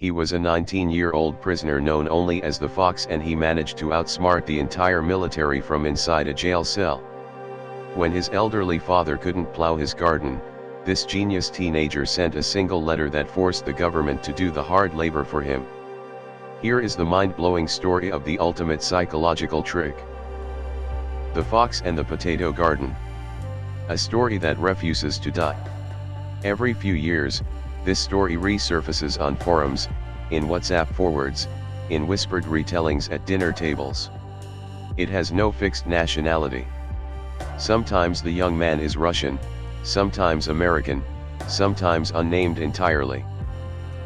He was a 19-year-old prisoner known only as the Fox, and he managed to outsmart the entire military from inside a jail cell. When his elderly father couldn't plow his garden, this genius teenager sent a single letter that forced the government to do the hard labor for him. Here is the mind-blowing story of the ultimate psychological trick. The Fox and the Potato Garden. A story that refuses to die. Every few years, this story resurfaces on forums, in WhatsApp forwards, in whispered retellings at dinner tables. It has no fixed nationality. Sometimes the young man is Russian, sometimes American, sometimes unnamed entirely.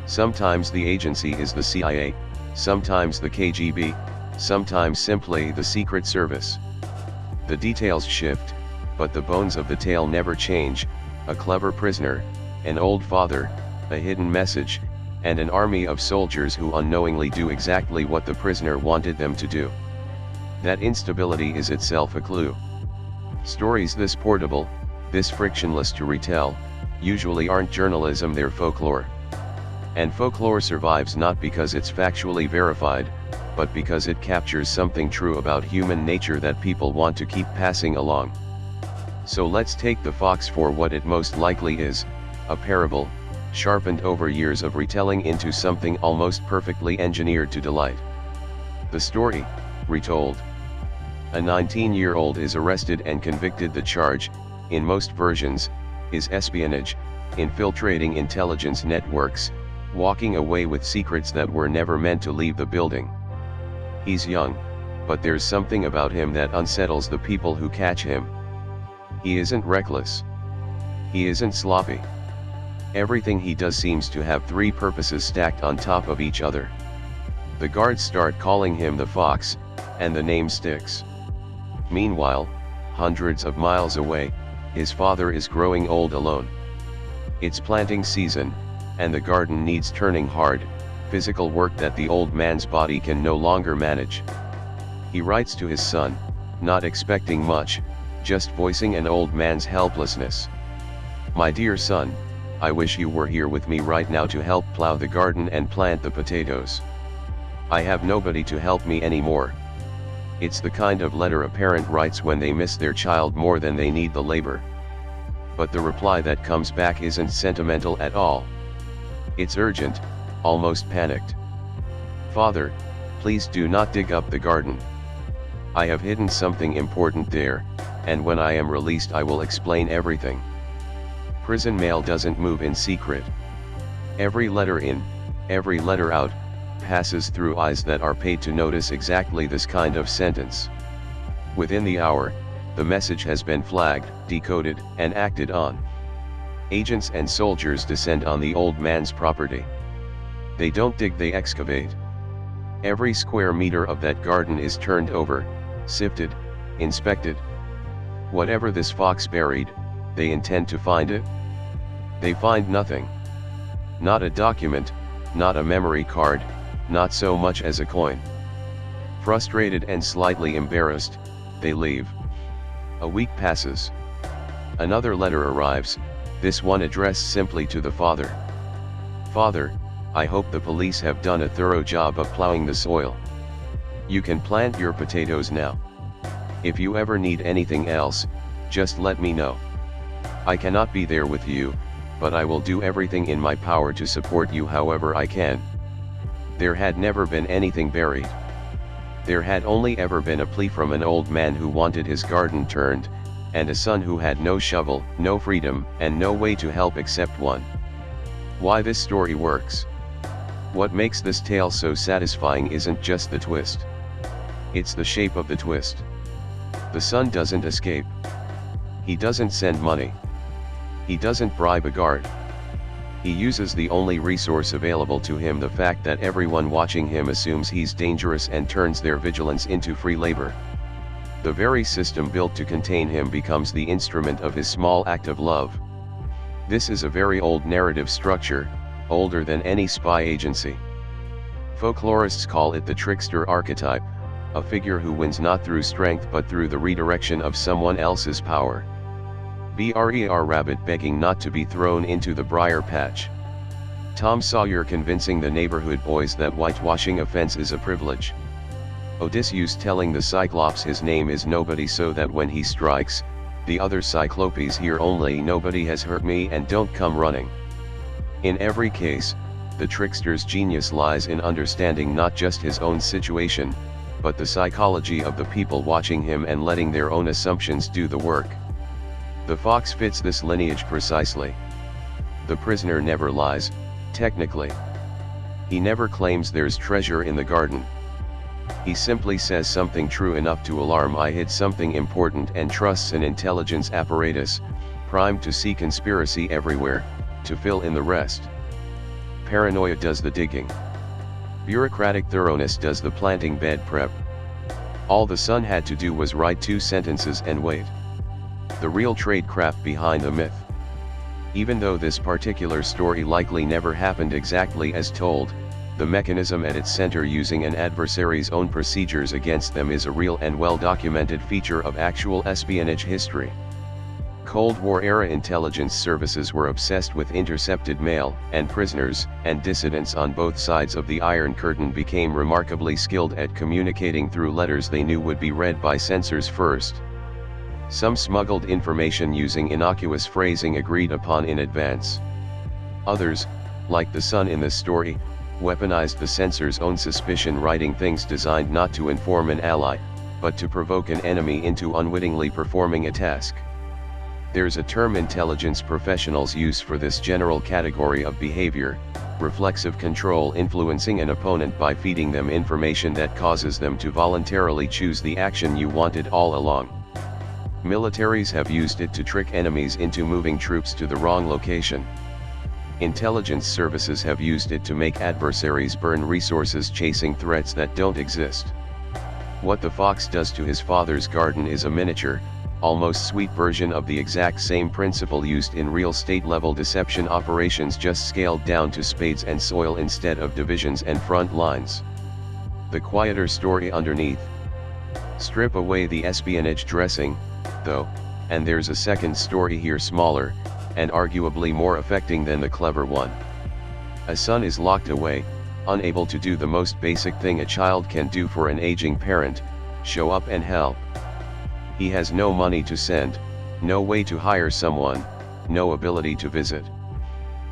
Sometimes the agency is the CIA, sometimes the KGB, sometimes simply the Secret Service. The details shift, but the bones of the tale never change: a clever prisoner, an old father, a hidden message, and an army of soldiers who unknowingly do exactly what the prisoner wanted them to do. That instability is itself a clue. Stories this portable, this frictionless to retell, usually aren't journalism, they're folklore. And folklore survives not because it's factually verified, but because it captures something true about human nature that people want to keep passing along. So let's take the Fox for what it most likely is: a parable, sharpened over years of retelling into something almost perfectly engineered to delight. The story, retold. A 19-year-old is arrested and convicted. The charge, in most versions, is espionage, infiltrating intelligence networks, walking away with secrets that were never meant to leave the building. He's young, but there's something about him that unsettles the people who catch him. He isn't reckless. He isn't sloppy. Everything he does seems to have three purposes stacked on top of each other. The guards start calling him the Fox, and the name sticks. Meanwhile, hundreds of miles away, his father is growing old alone. It's planting season, and the garden needs turning hard, physical work that the old man's body can no longer manage. He writes to his son, not expecting much, just voicing an old man's helplessness. "My dear son, I wish you were here with me right now to help plow the garden and plant the potatoes. I have nobody to help me anymore." It's the kind of letter a parent writes when they miss their child more than they need the labor. But the reply that comes back isn't sentimental at all. It's urgent, almost panicked. "Father, please do not dig up the garden. I have hidden something important there, and when I am released I will explain everything." Prison mail doesn't move in secret. Every letter in, every letter out, passes through eyes that are paid to notice exactly this kind of sentence. Within the hour, the message has been flagged, decoded, and acted on. Agents and soldiers descend on the old man's property. They don't dig, they excavate. Every square meter of that garden is turned over, sifted, inspected. Whatever this fox buried, they intend to find it. They find nothing. Not a document, not a memory card, not so much as a coin. Frustrated and slightly embarrassed, they leave. A week passes. Another letter arrives, this one addressed simply to the father. "Father, I hope the police have done a thorough job of plowing the soil. You can plant your potatoes now. If you ever need anything else, just let me know. I cannot be there with you, but I will do everything in my power to support you however I can." There had never been anything buried. There had only ever been a plea from an old man who wanted his garden turned, and a son who had no shovel, no freedom, and no way to help except one. Why this story works? What makes this tale so satisfying isn't just the twist. It's the shape of the twist. The son doesn't escape. He doesn't send money. He doesn't bribe a guard. He uses the only resource available to him, the fact that everyone watching him assumes he's dangerous, and turns their vigilance into free labor. The very system built to contain him becomes the instrument of his small act of love. This is a very old narrative structure, older than any spy agency. Folklorists call it the trickster archetype, a figure who wins not through strength but through the redirection of someone else's power. Brer rabbit begging not to be thrown into the briar patch. Tom Sawyer convincing the neighborhood boys that whitewashing a fence is a privilege. Odysseus telling the Cyclops his name is nobody so that when he strikes, the other Cyclopes hear only nobody has hurt me and don't come running. In every case, the trickster's genius lies in understanding not just his own situation, but the psychology of the people watching him and letting their own assumptions do the work. The fox fits this lineage precisely. The prisoner never lies, technically. He never claims there's treasure in the garden. He simply says something true enough to alarm I hid something important and trusts an intelligence apparatus, primed to see conspiracy everywhere, to fill in the rest. Paranoia does the digging. Bureaucratic thoroughness does the planting bed prep. All the son had to do was write 2 sentences and wait. The real tradecraft behind the myth. Even though this particular story likely never happened exactly as told, the mechanism at its center using an adversary's own procedures against them is a real and well-documented feature of actual espionage history. Cold War-era intelligence services were obsessed with intercepted mail, and prisoners and dissidents on both sides of the Iron Curtain became remarkably skilled at communicating through letters they knew would be read by censors first. Some smuggled information using innocuous phrasing agreed upon in advance. Others, like the son in this story, weaponized the censor's own suspicion writing things designed not to inform an ally, but to provoke an enemy into unwittingly performing a task. There's a term intelligence professionals use for this general category of behavior: reflexive control, influencing an opponent by feeding them information that causes them to voluntarily choose the action you wanted all along. Militaries have used it to trick enemies into moving troops to the wrong location. Intelligence services have used it to make adversaries burn resources chasing threats that don't exist. What the fox does to his father's garden is a miniature, almost sweet version of the exact same principle used in real state-level deception operations, just scaled down to spades and soil instead of divisions and front lines. The quieter story underneath. Strip away the espionage dressing, though, and there's a second story here, smaller, and arguably more affecting than the clever one. A son is locked away, unable to do the most basic thing a child can do for an aging parent: show up and help. He has no money to send, no way to hire someone, no ability to visit.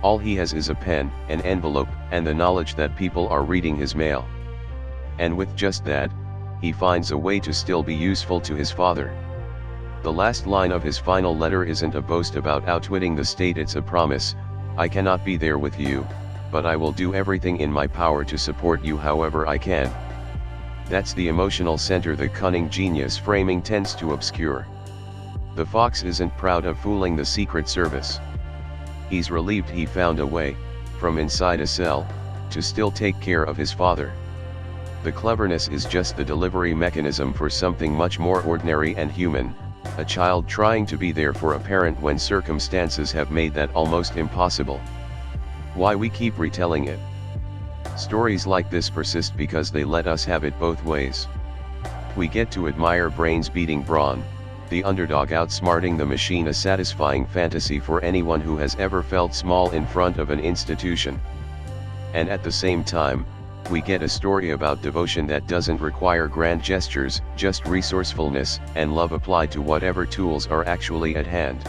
All he has is a pen, an envelope, and the knowledge that people are reading his mail. And with just that, he finds a way to still be useful to his father. The last line of his final letter isn't a boast about outwitting the state, it's a promise: I cannot be there with you, but I will do everything in my power to support you however I can. That's the emotional center the cunning genius framing tends to obscure. The fox isn't proud of fooling the Secret Service. He's relieved he found a way, from inside a cell, to still take care of his father. The cleverness is just the delivery mechanism for something much more ordinary and human: a child trying to be there for a parent when circumstances have made that almost impossible. Why we keep retelling it? Stories like this persist because they let us have it both ways. We get to admire brains beating brawn, the underdog outsmarting the machine, a satisfying fantasy for anyone who has ever felt small in front of an institution. And at the same time, we get a story about devotion that doesn't require grand gestures, just resourcefulness and love applied to whatever tools are actually at hand.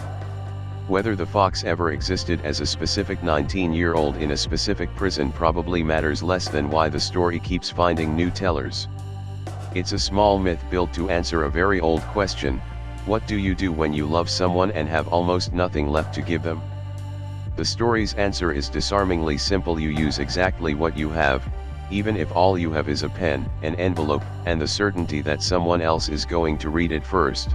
Whether the fox ever existed as a specific 19-year-old in a specific prison probably matters less than why the story keeps finding new tellers. It's a small myth built to answer a very old question: what do you do when you love someone and have almost nothing left to give them? The story's answer is disarmingly simple: you use exactly what you have, even if all you have is a pen, an envelope, and the certainty that someone else is going to read it first.